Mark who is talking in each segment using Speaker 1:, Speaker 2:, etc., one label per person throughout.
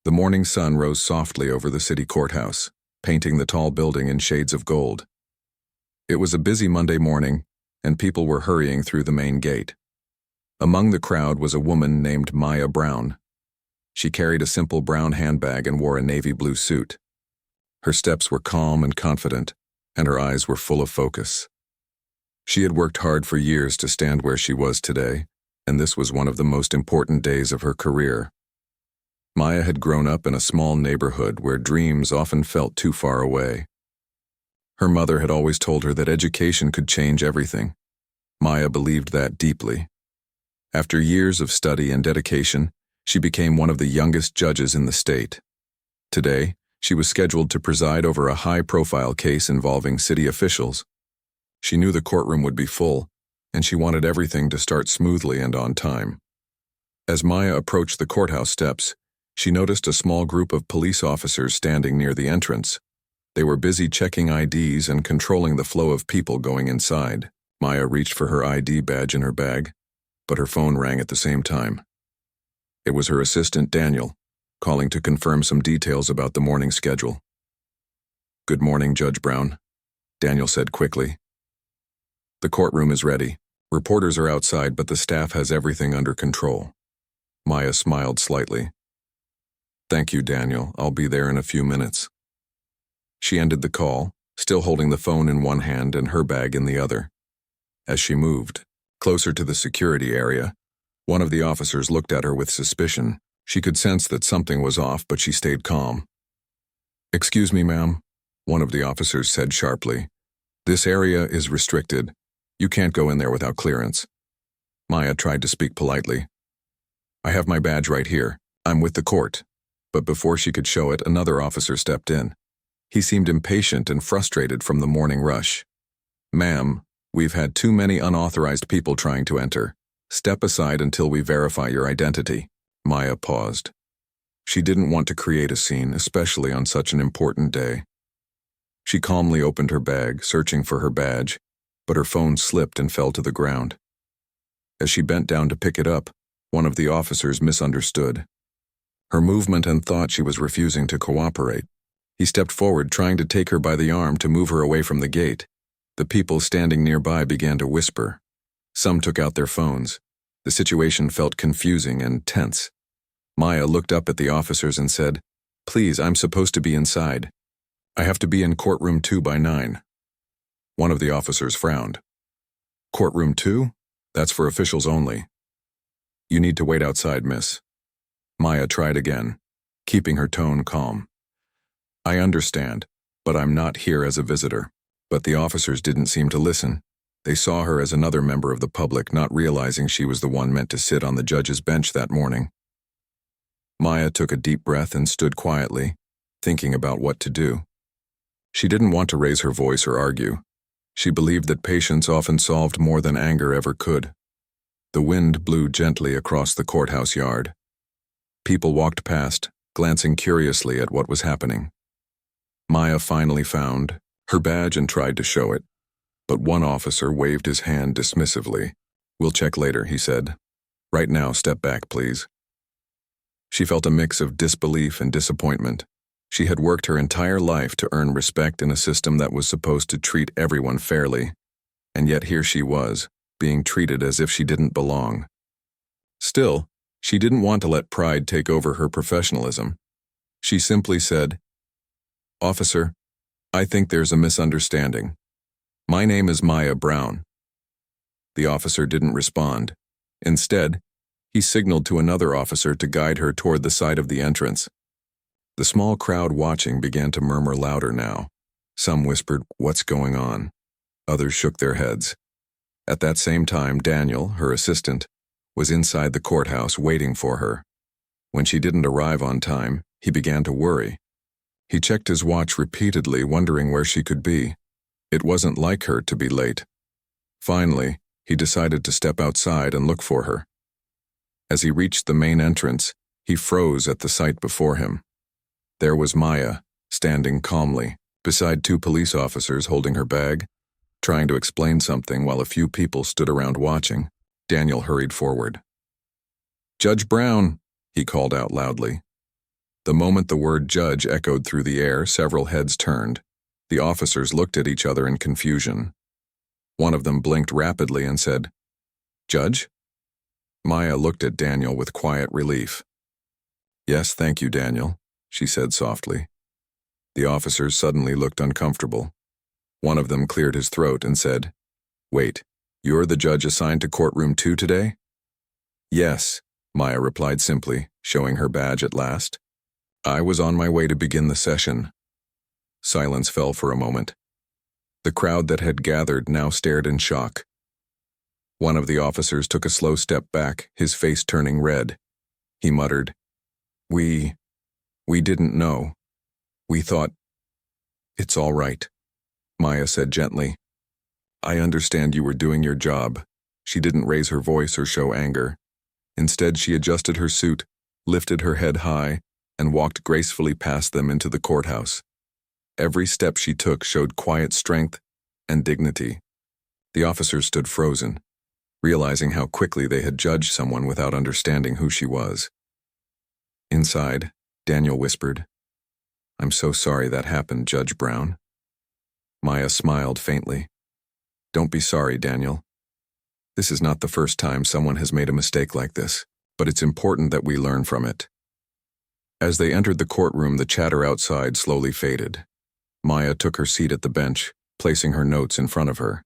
Speaker 1: The morning sun rose softly over the city courthouse, painting the tall building in shades of gold. It was a busy Monday morning, and people were hurrying through the main gate. Among the crowd was a woman named Maya Brown. She carried a simple brown handbag and wore a navy blue suit. Her steps were calm and confident, and her eyes were full of focus. She had worked hard for years to stand where she was today, and this was one of the most important days of her career. Maya had grown up in a small neighborhood where dreams often felt too far away. Her mother had always told her that education could change everything. Maya believed that deeply. After years of study and dedication, she became one of the youngest judges in the state. Today, she was scheduled to preside over a high-profile case involving city officials. She knew the courtroom would be full, and she wanted everything to start smoothly and on time. As Maya approached the courthouse steps, she noticed a small group of police officers standing near the entrance. They were busy checking IDs and controlling the flow of people going inside. Maya reached for her ID badge in her bag, but her phone rang at the same time. It was her assistant, Daniel, calling to confirm some details about the morning schedule. "Good morning, Judge Brown," Daniel said quickly. "The courtroom is ready. Reporters are outside, but the staff has everything under control." Maya smiled slightly. "Thank you, Daniel. I'll be there in a few minutes." She ended the call, still holding the phone in one hand and her bag in the other. As she moved closer to the security area, one of the officers looked at her with suspicion. She could sense that something was off, but she stayed calm. "Excuse me, ma'am," one of the officers said sharply. "This area is restricted. You can't go in there without clearance." Maya tried to speak politely. "I have my badge right here. I'm with the court." But before she could show it, another officer stepped in. He seemed impatient and frustrated from the morning rush. "Ma'am, we've had too many unauthorized people trying to enter. Step aside until we verify your identity." Maya paused. She didn't want to create a scene, especially on such an important day. She calmly opened her bag, searching for her badge, but her phone slipped and fell to the ground. As she bent down to pick it up, one of the officers misunderstood. Her movement and thought she was refusing to cooperate. He stepped forward, trying to take her by the arm to move her away from the gate. The people standing nearby began to whisper. Some took out their phones. The situation felt confusing and tense. Maya looked up at the officers and said, "Please, I'm supposed to be inside. I have to be in courtroom 2 by 9. One of the officers frowned. "Courtroom 2? That's for officials only. You need to wait outside, miss." Maya tried again, keeping her tone calm. "I understand, but I'm not here as a visitor." But the officers didn't seem to listen. They saw her as another member of the public, not realizing she was the one meant to sit on the judge's bench that morning. Maya took a deep breath and stood quietly, thinking about what to do. She didn't want to raise her voice or argue. She believed that patience often solved more than anger ever could. The wind blew gently across the courthouse yard. People walked past, glancing curiously at what was happening. Maya finally found her badge and tried to show it, but one officer waved his hand dismissively. "We'll check later," he said. "Right now, step back, please." She felt a mix of disbelief and disappointment. She had worked her entire life to earn respect in a system that was supposed to treat everyone fairly, and yet here she was, being treated as if she didn't belong. Still, she didn't want to let pride take over her professionalism. She simply said, "Officer, I think there's a misunderstanding. My name is Maya Brown." The officer didn't respond. Instead, he signaled to another officer to guide her toward the side of the entrance. The small crowd watching began to murmur louder now. Some whispered, "What's going on?" Others shook their heads. At that same time, Daniel, her assistant, was inside the courthouse waiting for her. When she didn't arrive on time, he began to worry. He checked his watch repeatedly, wondering where she could be. It wasn't like her to be late. Finally, he decided to step outside and look for her. As he reached the main entrance, he froze at the sight before him. There was Maya, standing calmly, beside 2 police officers holding her bag, trying to explain something while a few people stood around watching. Daniel hurried forward. "Judge Brown," he called out loudly. The moment the word judge echoed through the air, several heads turned. The officers looked at each other in confusion. One of them blinked rapidly and said, "Judge?" Maya looked at Daniel with quiet relief. "Yes, thank you, Daniel," she said softly. The officers suddenly looked uncomfortable. One of them cleared his throat and said, "Wait, you're the judge assigned to courtroom 2 today?" "Yes," Maya replied simply, showing her badge at last. "I was on my way to begin the session." Silence fell for a moment. The crowd that had gathered now stared in shock. One of the officers took a slow step back, his face turning red. He muttered, We didn't know. We thought, It's all right," Maya said gently. "I understand you were doing your job." She didn't raise her voice or show anger. Instead, she adjusted her suit, lifted her head high, and walked gracefully past them into the courthouse. Every step she took showed quiet strength and dignity. The officers stood frozen, realizing how quickly they had judged someone without understanding who she was. Inside, Daniel whispered, "I'm so sorry that happened, Judge Brown." Maya smiled faintly. "Don't be sorry, Daniel. This is not the first time someone has made a mistake like this, but it's important that we learn from it." As they entered the courtroom, the chatter outside slowly faded. Maya took her seat at the bench, placing her notes in front of her.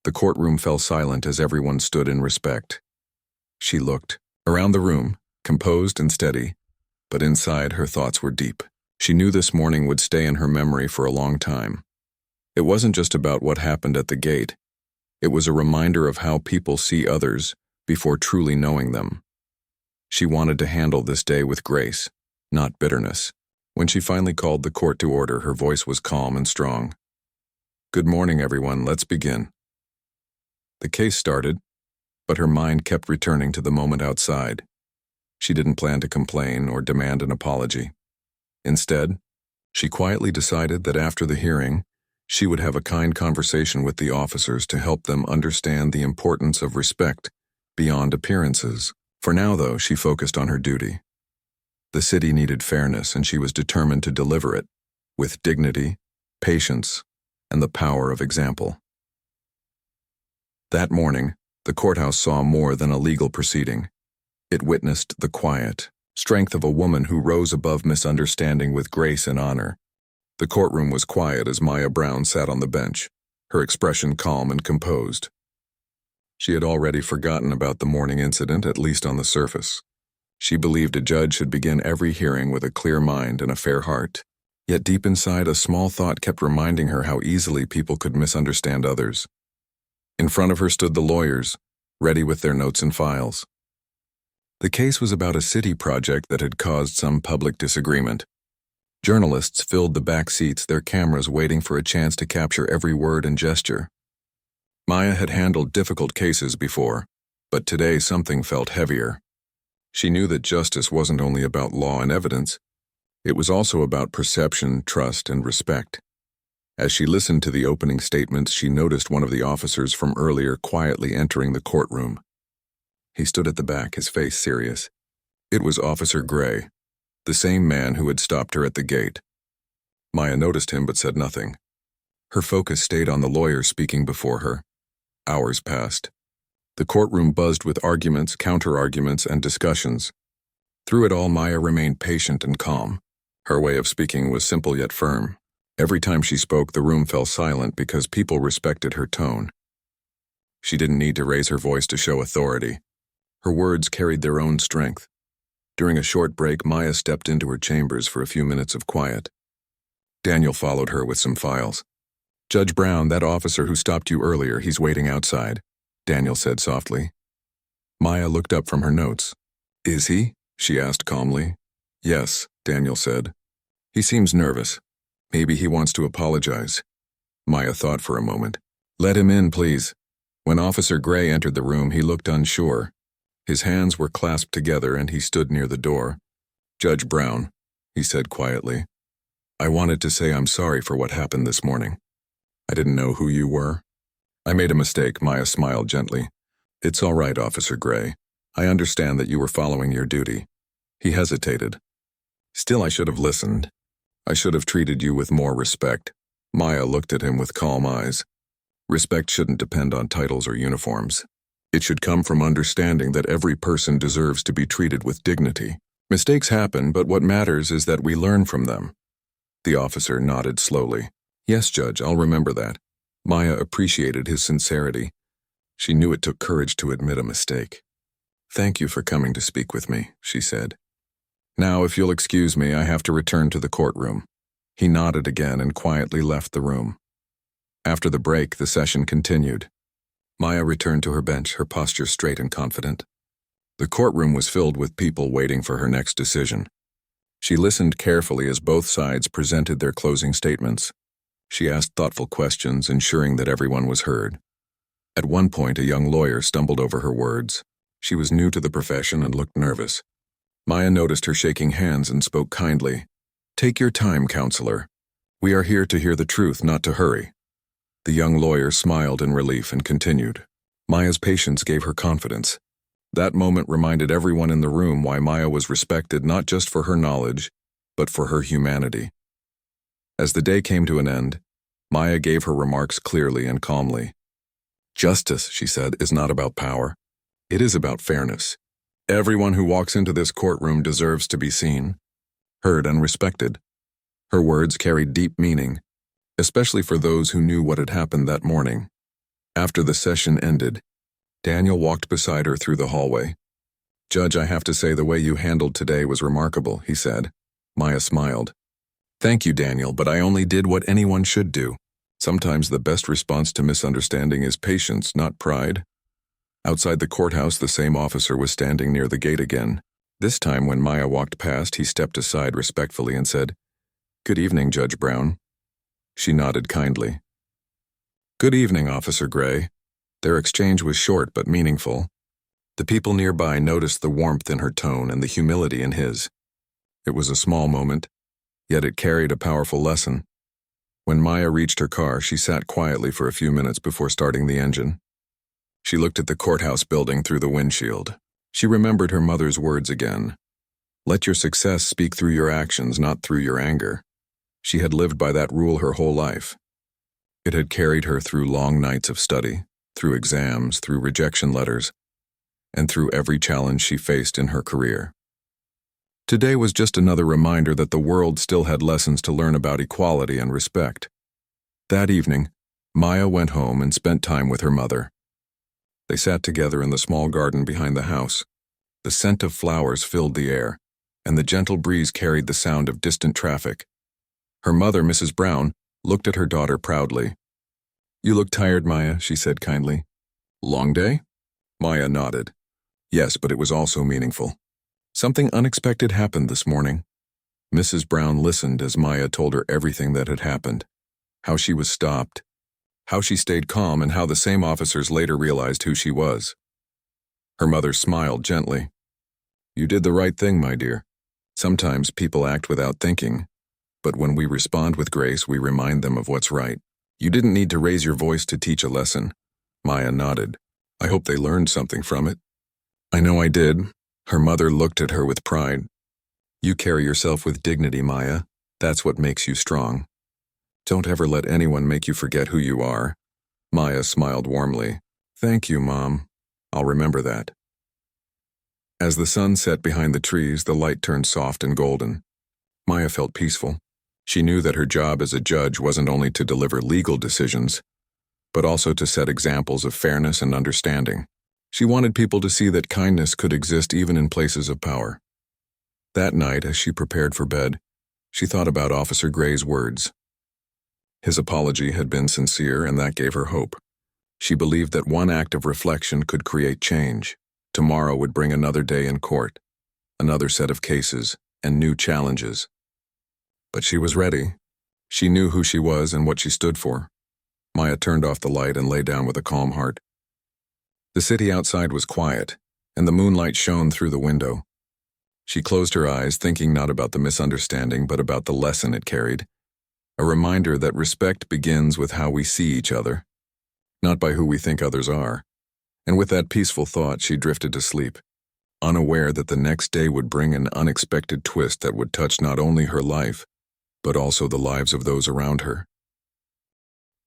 Speaker 1: The courtroom fell silent as everyone stood in respect. She looked around the room, composed and steady, but inside her thoughts were deep. She knew this morning would stay in her memory for a long time. It wasn't just about what happened at the gate. It was a reminder of how people see others before truly knowing them. She wanted to handle this day with grace, not bitterness. When she finally called the court to order, her voice was calm and strong. "Good morning, everyone. Let's begin." The case started, but her mind kept returning to the moment outside. She didn't plan to complain or demand an apology. Instead, she quietly decided that after the hearing, she would have a kind conversation with the officers to help them understand the importance of respect beyond appearances. For now, though, she focused on her duty. The city needed fairness, and she was determined to deliver it, with dignity, patience, and the power of example. That morning, the courthouse saw more than a legal proceeding. It witnessed the quiet strength of a woman who rose above misunderstanding with grace and honor. The courtroom was quiet as Maya Brown sat on the bench, her expression calm and composed. She had already forgotten about the morning incident, at least on the surface. She believed a judge should begin every hearing with a clear mind and a fair heart. Yet deep inside, a small thought kept reminding her how easily people could misunderstand others. In front of her stood the lawyers, ready with their notes and files. The case was about a city project that had caused some public disagreement. Journalists filled the back seats, their cameras waiting for a chance to capture every word and gesture. Maya had handled difficult cases before, but today something felt heavier. She knew that justice wasn't only about law and evidence. It was also about perception, trust, and respect. As she listened to the opening statements, she noticed one of the officers from earlier quietly entering the courtroom. He stood at the back, his face serious. It was Officer Gray, the same man who had stopped her at the gate. Maya noticed him but said nothing. Her focus stayed on the lawyer speaking before her. Hours passed. The courtroom buzzed with arguments, counter-arguments, and discussions. Through it all, Maya remained patient and calm. Her way of speaking was simple yet firm. Every time she spoke, the room fell silent because people respected her tone. She didn't need to raise her voice to show authority. Her words carried their own strength. During a short break, Maya stepped into her chambers for a few minutes of quiet. Daniel followed her with some files. "Judge Brown, that officer who stopped you earlier, he's waiting outside," Daniel said softly. Maya looked up from her notes. "Is he?" she asked calmly. "Yes," Daniel said. "He seems nervous. Maybe he wants to apologize." Maya thought for a moment. "Let him in, please." When Officer Gray entered the room, he looked unsure. His hands were clasped together and he stood near the door. "Judge Brown," he said quietly, "I wanted to say I'm sorry for what happened this morning. I didn't know who you were." "I made a mistake," Maya smiled gently. "It's all right, Officer Gray. I understand that you were following your duty." He hesitated. Still, I should have listened. I should have treated you with more respect. Maya looked at him with calm eyes. Respect shouldn't depend on titles or uniforms. It should come from understanding that every person deserves to be treated with dignity. Mistakes happen, but what matters is that we learn from them. The officer nodded slowly. Yes, Judge, I'll remember that. Maya appreciated his sincerity. She knew it took courage to admit a mistake. Thank you for coming to speak with me, she said. Now, if you'll excuse me, I have to return to the courtroom. He nodded again and quietly left the room. After the break, the session continued. Maya returned to her bench, her posture straight and confident. The courtroom was filled with people waiting for her next decision. She listened carefully as both sides presented their closing statements. She asked thoughtful questions, ensuring that everyone was heard. At one point, a young lawyer stumbled over her words. She was new to the profession and looked nervous. Maya noticed her shaking hands and spoke kindly. Take your time, counselor. We are here to hear the truth, not to hurry. The young lawyer smiled in relief and continued. Maya's patience gave her confidence. That moment reminded everyone in the room why Maya was respected not just for her knowledge, but for her humanity. As the day came to an end, Maya gave her remarks clearly and calmly. Justice, she said, is not about power. It is about fairness. Everyone who walks into this courtroom deserves to be seen, heard, and respected. Her words carried deep meaning, especially for those who knew what had happened that morning. After the session ended, Daniel walked beside her through the hallway. Judge, I have to say the way you handled today was remarkable, he said. Maya smiled. Thank you, Daniel, but I only did what anyone should do. Sometimes the best response to misunderstanding is patience, not pride. Outside the courthouse, the same officer was standing near the gate again. This time, when Maya walked past, he stepped aside respectfully and said, Good evening, Judge Brown. She nodded kindly. Good evening, Officer Gray. Their exchange was short but meaningful. The people nearby noticed the warmth in her tone and the humility in his. It was a small moment, yet it carried a powerful lesson. When Maya reached her car, she sat quietly for a few minutes before starting the engine. She looked at the courthouse building through the windshield. She remembered her mother's words again. Let your success speak through your actions, not through your anger. She had lived by that rule her whole life. It had carried her through long nights of study, through exams, through rejection letters, and through every challenge she faced in her career. Today was just another reminder that the world still had lessons to learn about equality and respect. That evening, Maya went home and spent time with her mother. They sat together in the small garden behind the house. The scent of flowers filled the air, and the gentle breeze carried the sound of distant traffic. Her mother, Mrs. Brown, looked at her daughter proudly. You look tired, Maya, she said kindly. Long day? Maya nodded. Yes, but it was also meaningful. Something unexpected happened this morning. Mrs. Brown listened as Maya told her everything that had happened, how she was stopped, how she stayed calm, and how the same officers later realized who she was. Her mother smiled gently. You did the right thing, my dear. Sometimes people act without thinking, but when we respond with grace, we remind them of what's right. You didn't need to raise your voice to teach a lesson. Maya nodded. I hope they learned something from it. I know I did. Her mother looked at her with pride. You carry yourself with dignity, Maya. That's what makes you strong. Don't ever let anyone make you forget who you are. Maya smiled warmly. Thank you, Mom. I'll remember that. As the sun set behind the trees, the light turned soft and golden. Maya felt peaceful. She knew that her job as a judge wasn't only to deliver legal decisions, but also to set examples of fairness and understanding. She wanted people to see that kindness could exist even in places of power. That night, as she prepared for bed, she thought about Officer Gray's words. His apology had been sincere, and that gave her hope. She believed that one act of reflection could create change. Tomorrow would bring another day in court, another set of cases, and new challenges. But she was ready. She knew who she was and what she stood for. Maya turned off the light and lay down with a calm heart. The city outside was quiet, and the moonlight shone through the window. She closed her eyes, thinking not about the misunderstanding, but about the lesson it carried. A reminder that respect begins with how we see each other, not by who we think others are. And with that peaceful thought, she drifted to sleep. unaware that the next day would bring an unexpected twist that would touch not only her life, but also the lives of those around her.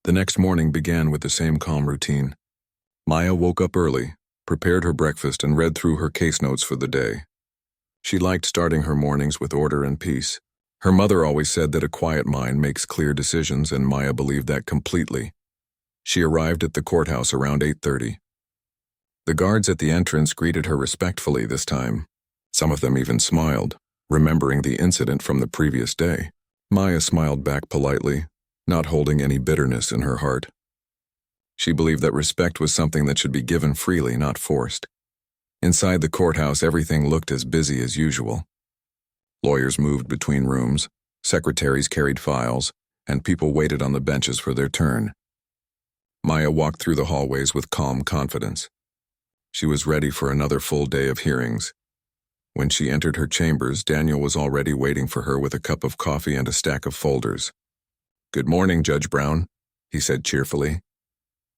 Speaker 1: The next morning began with the same calm routine. Maya woke up early, prepared her breakfast, and read through her case notes for the day. She liked starting her mornings with order and peace. Her mother always said that a quiet mind makes clear decisions, and Maya believed that completely. She arrived at the courthouse around 8:30. The guards at the entrance greeted her respectfully this time. Some of them even smiled, remembering the incident from the previous day. Maya smiled back politely, not holding any bitterness in her heart. She believed that respect was something that should be given freely, not forced. Inside the courthouse, everything looked as busy as usual. Lawyers moved between rooms, secretaries carried files, and people waited on the benches for their turn. Maya walked through the hallways with calm confidence. She was ready for another full day of hearings. When she entered her chambers, Daniel was already waiting for her with a cup of coffee and a stack of folders. "Good morning, Judge Brown," he said cheerfully.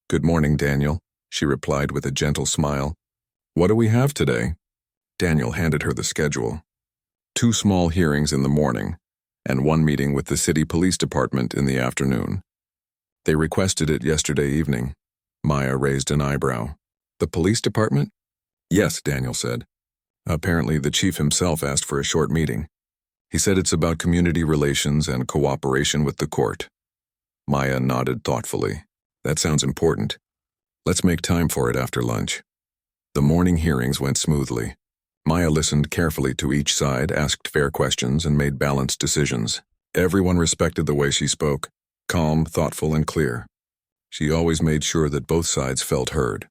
Speaker 1: "Good morning, Daniel," she replied with a gentle smile. "What do we have today?" Daniel handed her the schedule. 2 small hearings in the morning, and 1 meeting with the city police department in the afternoon. They requested it yesterday evening. Maya raised an eyebrow. "The police department?" "Yes," Daniel said. "Apparently the chief himself asked for a short meeting. He said it's about community relations and cooperation with the court." Maya nodded thoughtfully. "That sounds important. Let's make time for it after lunch." The morning hearings went smoothly. Maya listened carefully to each side, asked fair questions, and made balanced decisions. Everyone respected the way she spoke, calm, thoughtful, and clear. She always made sure that both sides felt heard.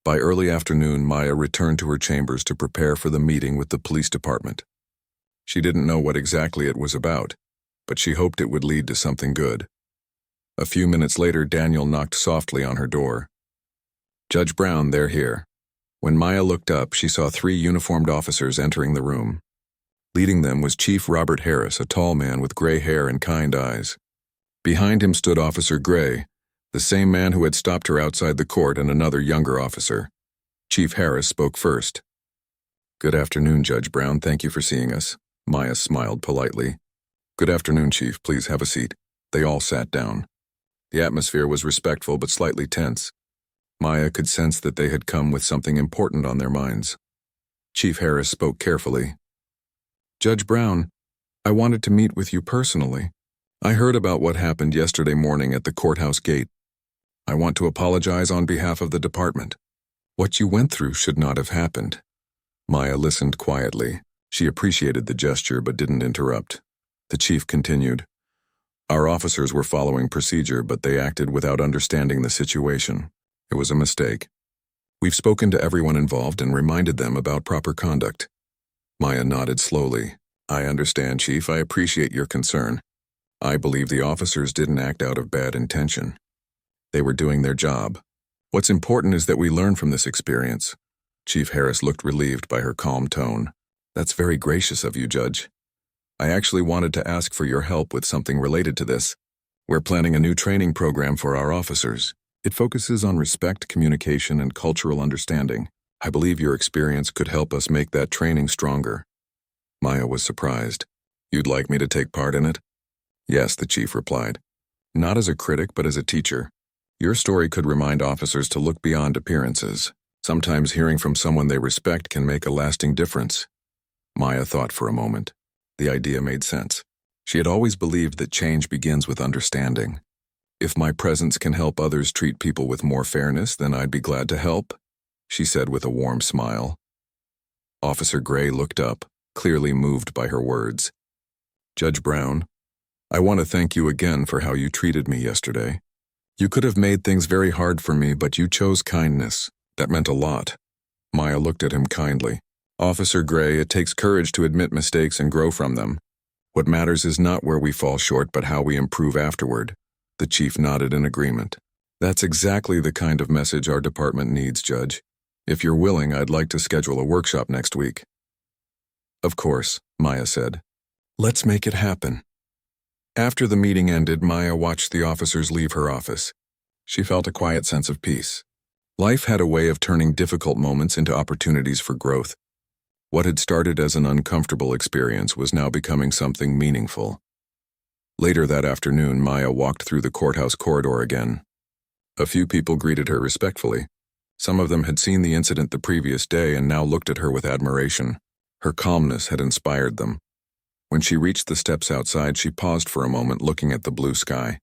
Speaker 1: By early afternoon, Maya returned to her chambers to prepare for the meeting with the police department. She didn't know what exactly it was about, but she hoped it would lead to something good. A few minutes later, Daniel knocked softly on her door. "Judge Brown, they're here." When Maya looked up, she saw 3 uniformed officers entering the room. Leading them was Chief Robert Harris, a tall man with gray hair and kind eyes. Behind him stood Officer Gray, the same man who had stopped her outside the court, and another younger officer. Chief Harris spoke first. "Good afternoon, Judge Brown. Thank you for seeing us." Maya smiled politely. "Good afternoon, Chief. Please have a seat." They all sat down. The atmosphere was respectful but slightly tense. Maya could sense that they had come with something important on their minds. Chief Harris spoke carefully. "Judge Brown, I wanted to meet with you personally. I heard about what happened yesterday morning at the courthouse gate. I want to apologize on behalf of the department. What you went through should not have happened." Maya listened quietly. She appreciated the gesture but didn't interrupt. The chief continued. "Our officers were following procedure, but they acted without understanding the situation. It was a mistake. We've spoken to everyone involved and reminded them about proper conduct." Maya nodded slowly. "I understand, Chief. I appreciate your concern. I believe the officers didn't act out of bad intention. They were doing their job. What's important is that we learn from this experience." Chief Harris looked relieved by her calm tone. "That's very gracious of you, Judge. I actually wanted to ask for your help with something related to this. We're planning a new training program for our officers. It focuses on respect, communication, and cultural understanding. I believe your experience could help us make that training stronger." Maya was surprised. "You'd like me to take part in it?" "Yes," the chief replied. "Not as a critic, but as a teacher. Your story could remind officers to look beyond appearances. Sometimes hearing from someone they respect can make a lasting difference." Maya thought for a moment. The idea made sense. She had always believed that change begins with understanding. "If my presence can help others treat people with more fairness, then I'd be glad to help," she said with a warm smile. Officer Gray looked up, clearly moved by her words. "Judge Brown, I want to thank you again for how you treated me yesterday. You could have made things very hard for me, but you chose kindness. That meant a lot." Maya looked at him kindly. "Officer Gray, it takes courage to admit mistakes and grow from them. What matters is not where we fall short, but how we improve afterward." The chief nodded in agreement. "That's exactly the kind of message our department needs, Judge. If you're willing, I'd like to schedule a workshop next week." "Of course," Maya said. "Let's make it happen." After the meeting ended, Maya watched the officers leave her office. She felt a quiet sense of peace. Life had a way of turning difficult moments into opportunities for growth. What had started as an uncomfortable experience was now becoming something meaningful. Later that afternoon, Maya walked through the courthouse corridor again. A few people greeted her respectfully. Some of them had seen the incident the previous day and now looked at her with admiration. Her calmness had inspired them. When she reached the steps outside, she paused for a moment, looking at the blue sky.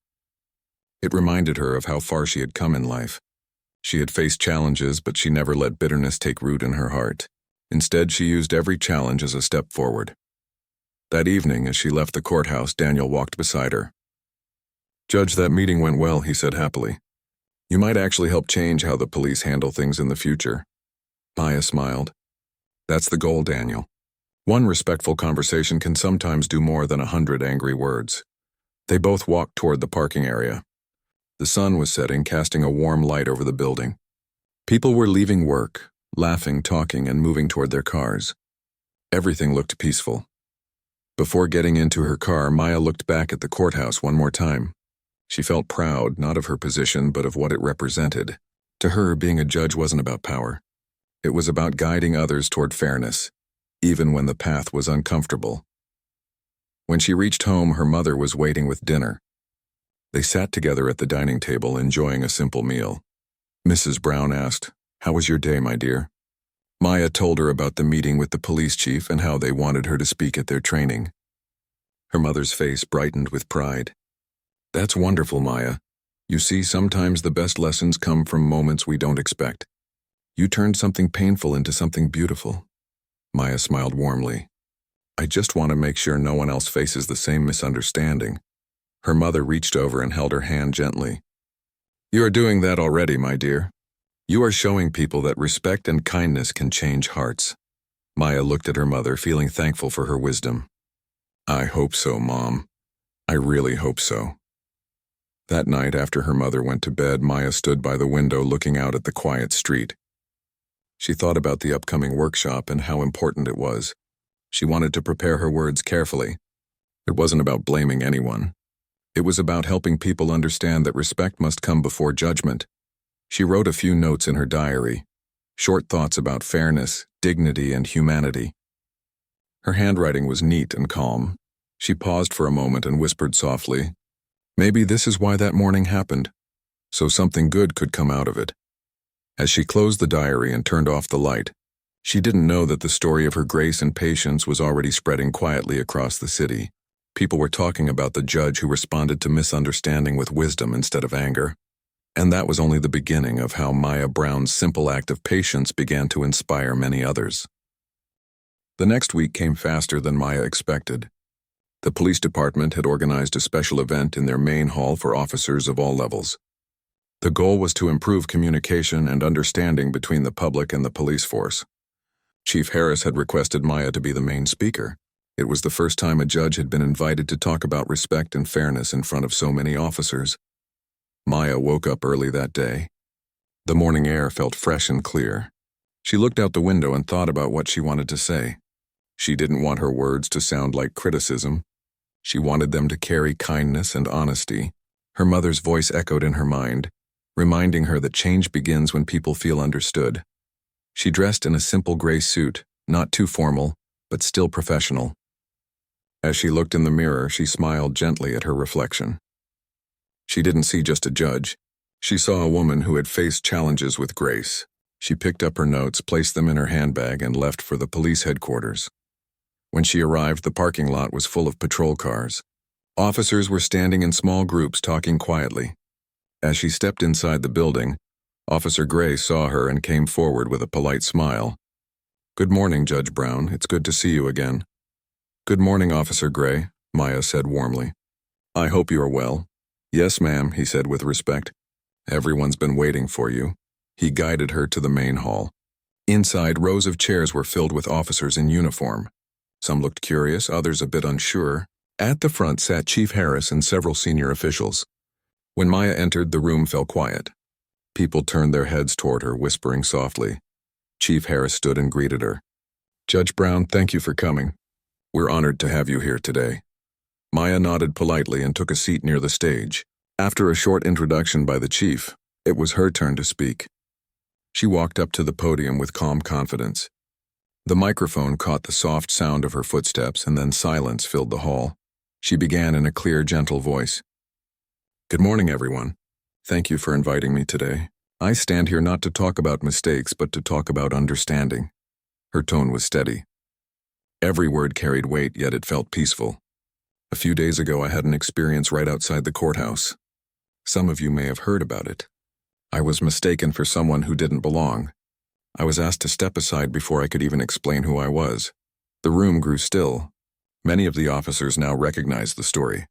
Speaker 1: It reminded her of how far she had come in life. She had faced challenges, but she never let bitterness take root in her heart. Instead, she used every challenge as a step forward. That evening, as she left the courthouse, Daniel walked beside her. "Judge, that meeting went well," he said happily. "You might actually help change how the police handle things in the future." Maya smiled. "That's the goal, Daniel. One respectful conversation can sometimes do more than 100 angry words." They both walked toward the parking area. The sun was setting, casting a warm light over the building. People were leaving work, laughing, talking, and moving toward their cars. Everything looked peaceful. Before getting into her car, Maya looked back at the courthouse one more time. She felt proud, not of her position, but of what it represented. To her, being a judge wasn't about power. It was about guiding others toward fairness, even when the path was uncomfortable. When she reached home, her mother was waiting with dinner. They sat together at the dining table, enjoying a simple meal. Mrs. Brown asked, "How was your day, my dear?" Maya told her about the meeting with the police chief and how they wanted her to speak at their training. Her mother's face brightened with pride. "That's wonderful, Maya. You see, sometimes the best lessons come from moments we don't expect. You turned something painful into something beautiful." Maya smiled warmly. "I just want to make sure no one else faces the same misunderstanding." Her mother reached over and held her hand gently. "You are doing that already, my dear. You are showing people that respect and kindness can change hearts." Maya looked at her mother, feeling thankful for her wisdom. "I hope so, Mom. I really hope so." That night, after her mother went to bed, Maya stood by the window looking out at the quiet street. She thought about the upcoming workshop and how important it was. She wanted to prepare her words carefully. It wasn't about blaming anyone. It was about helping people understand that respect must come before judgment. She wrote a few notes in her diary, short thoughts about fairness, dignity, and humanity. Her handwriting was neat and calm. She paused for a moment and whispered softly, "Maybe this is why that morning happened, so something good could come out of it." As she closed the diary and turned off the light, she didn't know that the story of her grace and patience was already spreading quietly across the city. People were talking about the judge who responded to misunderstanding with wisdom instead of anger. And that was only the beginning of how Maya Brown's simple act of patience began to inspire many others. The next week came faster than Maya expected. The police department had organized a special event in their main hall for officers of all levels. The goal was to improve communication and understanding between the public and the police force. Chief Harris had requested Maya to be the main speaker. It was the first time a judge had been invited to talk about respect and fairness in front of so many officers. Maya woke up early that day. The morning air felt fresh and clear. She looked out the window and thought about what she wanted to say. She didn't want her words to sound like criticism. She wanted them to carry kindness and honesty. Her mother's voice echoed in her mind, reminding her that change begins when people feel understood. She dressed in a simple gray suit, not too formal, but still professional. As she looked in the mirror, she smiled gently at her reflection. She didn't see just a judge. She saw a woman who had faced challenges with grace. She picked up her notes, placed them in her handbag, and left for the police headquarters. When she arrived, the parking lot was full of patrol cars. Officers were standing in small groups talking quietly. As she stepped inside the building, Officer Gray saw her and came forward with a polite smile. "Good morning, Judge Brown. It's good to see you again." "Good morning, Officer Gray," Maya said warmly. "I hope you are well." "Yes, ma'am," he said with respect. "Everyone's been waiting for you." He guided her to the main hall. Inside, rows of chairs were filled with officers in uniform. Some looked curious, others a bit unsure. At the front sat Chief Harris and several senior officials. When Maya entered, the room fell quiet. People turned their heads toward her, whispering softly. Chief Harris stood and greeted her. "Judge Brown, thank you for coming. We're honored to have you here today." Maya nodded politely and took a seat near the stage. After a short introduction by the chief, it was her turn to speak. She walked up to the podium with calm confidence. The microphone caught the soft sound of her footsteps, and then silence filled the hall. She began in a clear, gentle voice. "Good morning, everyone. Thank you for inviting me today. I stand here not to talk about mistakes, but to talk about understanding." Her tone was steady. Every word carried weight, yet it felt peaceful. "A few days ago, I had an experience right outside the courthouse. Some of you may have heard about it. I was mistaken for someone who didn't belong. I was asked to step aside before I could even explain who I was." The room grew still. Many of the officers now recognized the story.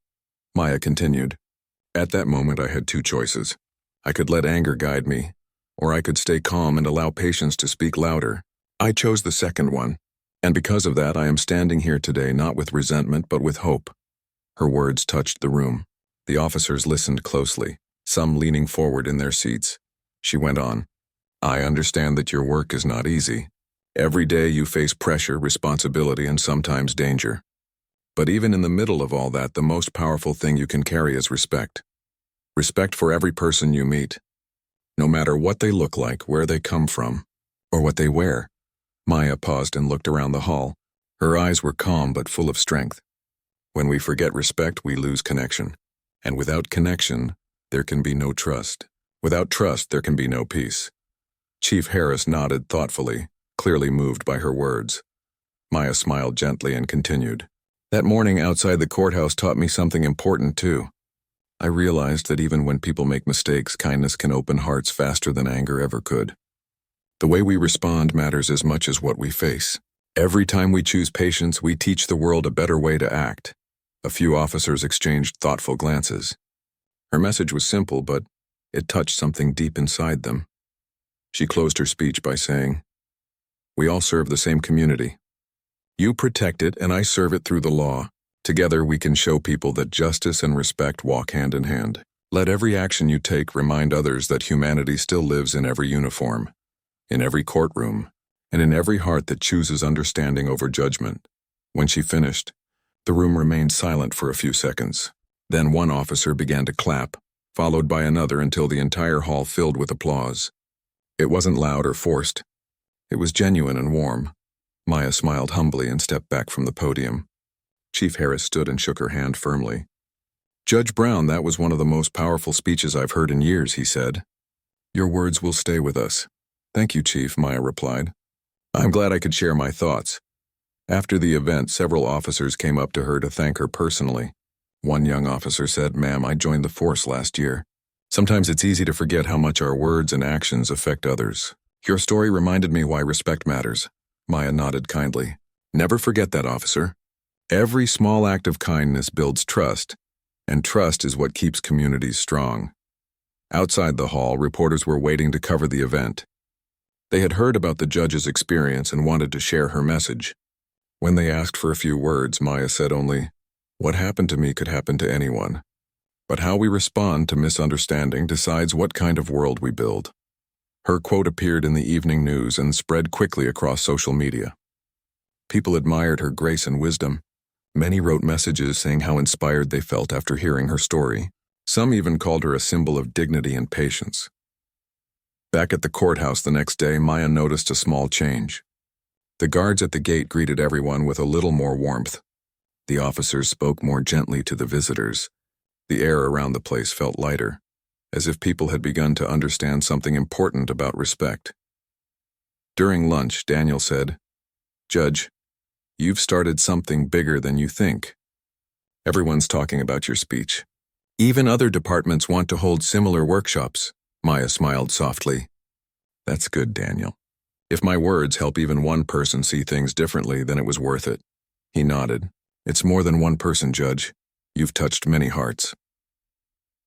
Speaker 1: Maya continued. "At that moment, I had two choices. I could let anger guide me, or I could stay calm and allow patience to speak louder. I chose the second one, and because of that, I am standing here today not with resentment but with hope." Her words touched the room. The officers listened closely, some leaning forward in their seats. She went on. "I understand that your work is not easy. Every day you face pressure, responsibility, and sometimes danger. But even in the middle of all that, the most powerful thing you can carry is respect. Respect for every person you meet, no matter what they look like, where they come from, or what they wear." Maya paused and looked around the hall. Her eyes were calm but full of strength. "When we forget respect, we lose connection. And without connection, there can be no trust. Without trust, there can be no peace." Chief Harris nodded thoughtfully, clearly moved by her words. Maya smiled gently and continued. "That morning outside the courthouse taught me something important too. I realized that even when people make mistakes, kindness can open hearts faster than anger ever could. The way we respond matters as much as what we face. Every time we choose patience, we teach the world a better way to act." A few officers exchanged thoughtful glances. Her message was simple, but it touched something deep inside them. She closed her speech by saying, "We all serve the same community. You protect it, and I serve it through the law. Together we can show people that justice and respect walk hand in hand. Let every action you take remind others that humanity still lives in every uniform, in every courtroom, and in every heart that chooses understanding over judgment." When she finished, the room remained silent for a few seconds. Then one officer began to clap, followed by another until the entire hall filled with applause. It wasn't loud or forced. It was genuine and warm. Maya smiled humbly and stepped back from the podium. Chief Harris stood and shook her hand firmly. "Judge Brown, that was one of the most powerful speeches I've heard in years," he said. "Your words will stay with us." "Thank you, Chief," Maya replied. "I'm glad I could share my thoughts." After the event, several officers came up to her to thank her personally. One young officer said, "Ma'am, I joined the force last year. Sometimes it's easy to forget how much our words and actions affect others. Your story reminded me why respect matters." Maya nodded kindly. "Never forget that, officer. Every small act of kindness builds trust, and trust is what keeps communities strong." Outside the hall, reporters were waiting to cover the event. They had heard about the judge's experience and wanted to share her message. When they asked for a few words, Maya said only, "What happened to me could happen to anyone. But how we respond to misunderstanding decides what kind of world we build." Her quote appeared in the evening news and spread quickly across social media. People admired her grace and wisdom. Many wrote messages saying how inspired they felt after hearing her story. Some even called her a symbol of dignity and patience. Back at the courthouse the next day, Maya noticed a small change. The guards at the gate greeted everyone with a little more warmth. The officers spoke more gently to the visitors. The air around the place felt lighter, as if people had begun to understand something important about respect. During lunch, Daniel said, "Judge, you've started something bigger than you think. Everyone's talking about your speech. Even other departments want to hold similar workshops." Maya smiled softly. "That's good, Daniel. If my words help even one person see things differently, then it was worth it." He nodded. "It's more than one person, Judge. You've touched many hearts."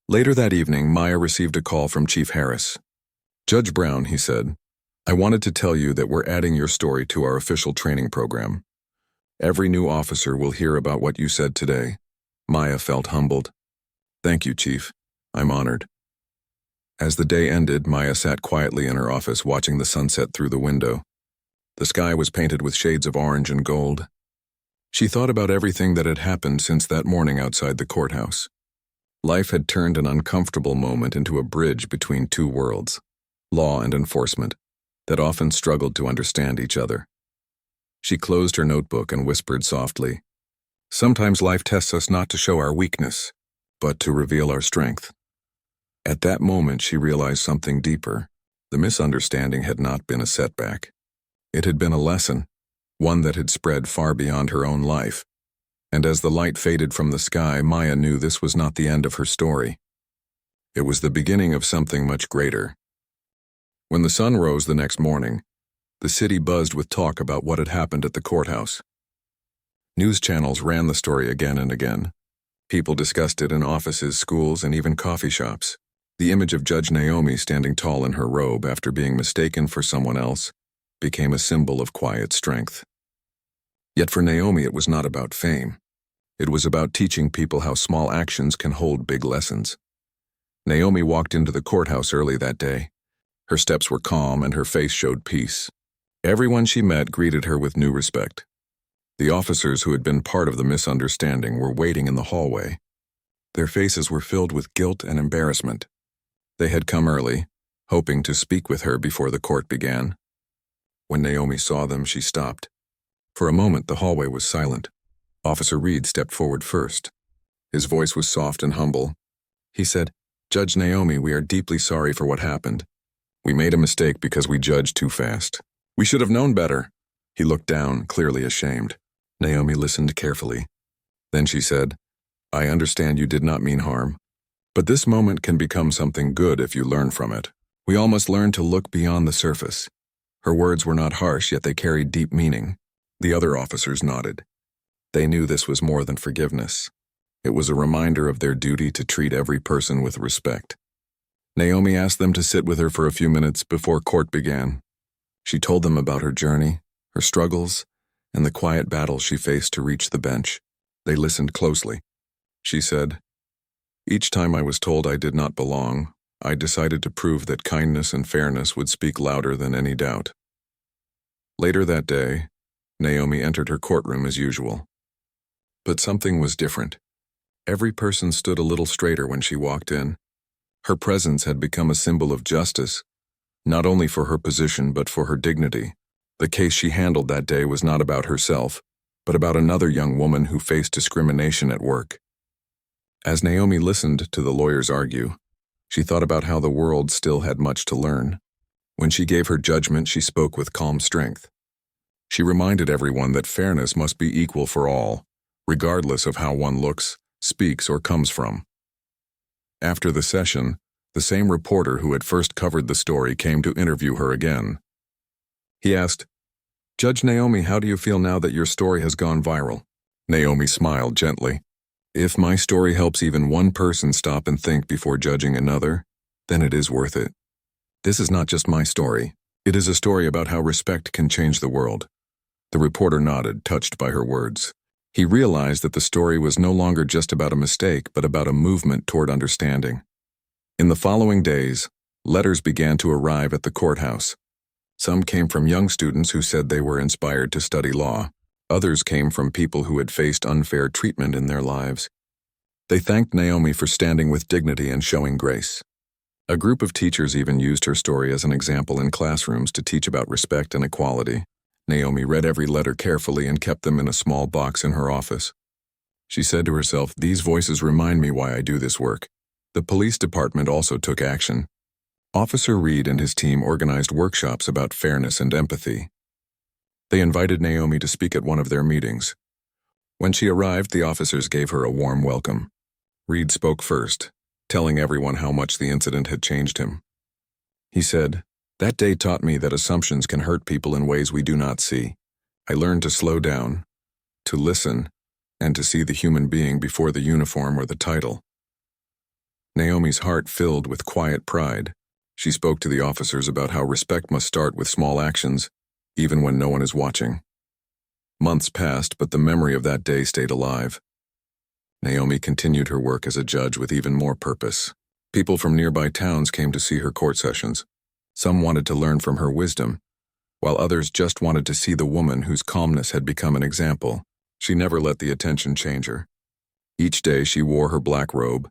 Speaker 1: Later that evening, Maya received a call from Chief Harris. "Judge Brown," he said, "I wanted to tell you that we're adding your story to our official training program. Every new officer will hear about what you said today." Maya felt humbled. "Thank you, Chief. I'm honored." As the day ended, Maya sat quietly in her office watching the sunset through the window. The sky was painted with shades of orange and gold. She thought about everything that had happened since that morning outside the courthouse. Life had turned an uncomfortable moment into a bridge between two worlds, law and enforcement, that often struggled to understand each other. She closed her notebook and whispered softly, "Sometimes life tests us not to show our weakness, but to reveal our strength." At that moment, she realized something deeper. The misunderstanding had not been a setback. It had been a lesson, one that had spread far beyond her own life. And as the light faded from the sky, Maya knew this was not the end of her story. It was the beginning of something much greater. When the sun rose the next morning, the city buzzed with talk about what had happened at the courthouse. News channels ran the story again and again. People discussed it in offices, schools, and even coffee shops. The image of Judge Naomi standing tall in her robe after being mistaken for someone else became a symbol of quiet strength. Yet for Naomi, it was not about fame. It was about teaching people how small actions can hold big lessons. Naomi walked into the courthouse early that day. Her steps were calm and her face showed peace. Everyone she met greeted her with new respect. The officers who had been part of the misunderstanding were waiting in the hallway. Their faces were filled with guilt and embarrassment. They had come early, hoping to speak with her before the court began. When Naomi saw them, she stopped. For a moment, the hallway was silent. Officer Reed stepped forward first. His voice was soft and humble. He said, "Judge Naomi, we are deeply sorry for what happened. We made a mistake because we judged too fast. We should have known better." He looked down, clearly ashamed. Naomi listened carefully. Then she said, "I understand you did not mean harm. But this moment can become something good if you learn from it. We all must learn to look beyond the surface." Her words were not harsh, yet they carried deep meaning. The other officers nodded. They knew this was more than forgiveness. It was a reminder of their duty to treat every person with respect. Naomi asked them to sit with her for a few minutes before court began. She told them about her journey, her struggles, and the quiet battles she faced to reach the bench. They listened closely. She said, "Each time I was told I did not belong, I decided to prove that kindness and fairness would speak louder than any doubt." Later that day, Naomi entered her courtroom as usual. But something was different. Every person stood a little straighter when she walked in. Her presence had become a symbol of justice, not only for her position but for her dignity. The case she handled that day was not about herself, but about another young woman who faced discrimination at work. As Naomi listened to the lawyers argue, she thought about how the world still had much to learn. When she gave her judgment, she spoke with calm strength. She reminded everyone that fairness must be equal for all, regardless of how one looks, speaks, or comes from. After the session, the same reporter who had first covered the story came to interview her again. He asked, "Judge Naomi, how do you feel now that your story has gone viral?" Naomi smiled gently. "If my story helps even one person stop and think before judging another, then it is worth it. This is not just my story. It is a story about how respect can change the world." The reporter nodded, touched by her words. He realized that the story was no longer just about a mistake, but about a movement toward understanding. In the following days, letters began to arrive at the courthouse. Some came from young students who said they were inspired to study law. Others came from people who had faced unfair treatment in their lives. They thanked Naomi for standing with dignity and showing grace. A group of teachers even used her story as an example in classrooms to teach about respect and equality. Naomi read every letter carefully and kept them in a small box in her office. She said to herself, "These voices remind me why I do this work." The police department also took action. Officer Reed and his team organized workshops about fairness and empathy. They invited Naomi to speak at one of their meetings. When she arrived, the officers gave her a warm welcome. Reed spoke first, telling everyone how much the incident had changed him. He said, "That day taught me that assumptions can hurt people in ways we do not see. I learned to slow down, to listen, and to see the human being before the uniform or the title." Naomi's heart filled with quiet pride. She spoke to the officers about how respect must start with small actions, even when no one is watching. Months passed, but the memory of that day stayed alive. Naomi continued her work as a judge with even more purpose. People from nearby towns came to see her court sessions. Some wanted to learn from her wisdom, while others just wanted to see the woman whose calmness had become an example. She never let the attention change her. Each day she wore her black robe,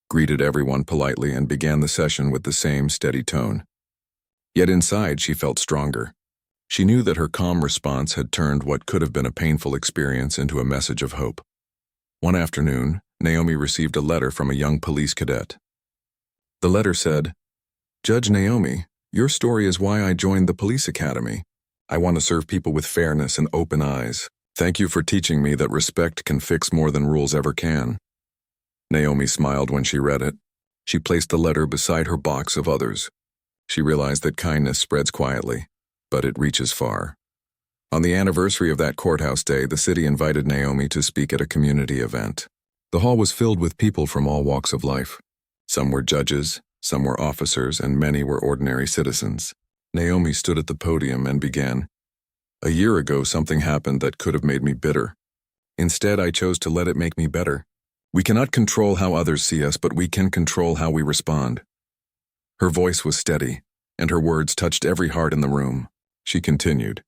Speaker 1: greeted everyone politely, and began the session with the same steady tone. Yet inside she felt stronger. She knew that her calm response had turned what could have been a painful experience into a message of hope. One afternoon, Naomi received a letter from a young police cadet. The letter said, "Judge Naomi, your story is why I joined the police academy. I want to serve people with fairness and open eyes. Thank you for teaching me that respect can fix more than rules ever can." Naomi smiled when she read it. She placed the letter beside her box of others. She realized that kindness spreads quietly, but it reaches far. On the anniversary of that courthouse day, the city invited Naomi to speak at a community event. The hall was filled with people from all walks of life. Some were judges, some were officers, and many were ordinary citizens. Naomi stood at the podium and began, "A year ago, something happened that could have made me bitter. Instead, I chose to let it make me better. We cannot control how others see us, but we can control how we respond." Her voice was steady, and her words touched every heart in the room. She continued,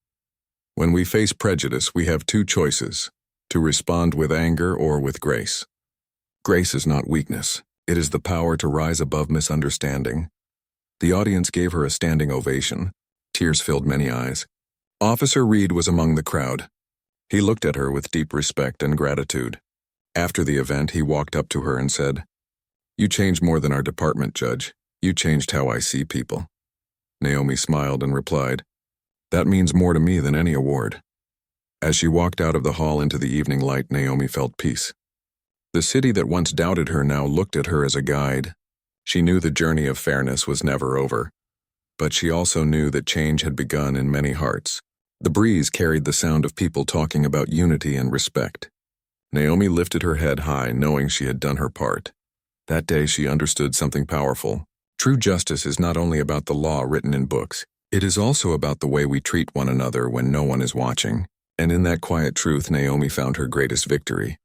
Speaker 1: "When we face prejudice, we have two choices: to respond with anger or with grace. Grace is not weakness. It is the power to rise above misunderstanding." The audience gave her a standing ovation. Tears filled many eyes. Officer Reed was among the crowd. He looked at her with deep respect and gratitude. After the event, he walked up to her and said, "You changed more than our department, Judge. You changed how I see people." Naomi smiled and replied, "That means more to me than any award." As she walked out of the hall into the evening light, Naomi felt peace. The city that once doubted her now looked at her as a guide. She knew the journey of fairness was never over, but she also knew that change had begun in many hearts. The breeze carried the sound of people talking about unity and respect. Naomi lifted her head high, knowing she had done her part. That day she understood something powerful. True justice is not only about the law written in books, it is also about the way we treat one another when no one is watching. And in that quiet truth, Naomi found her greatest victory.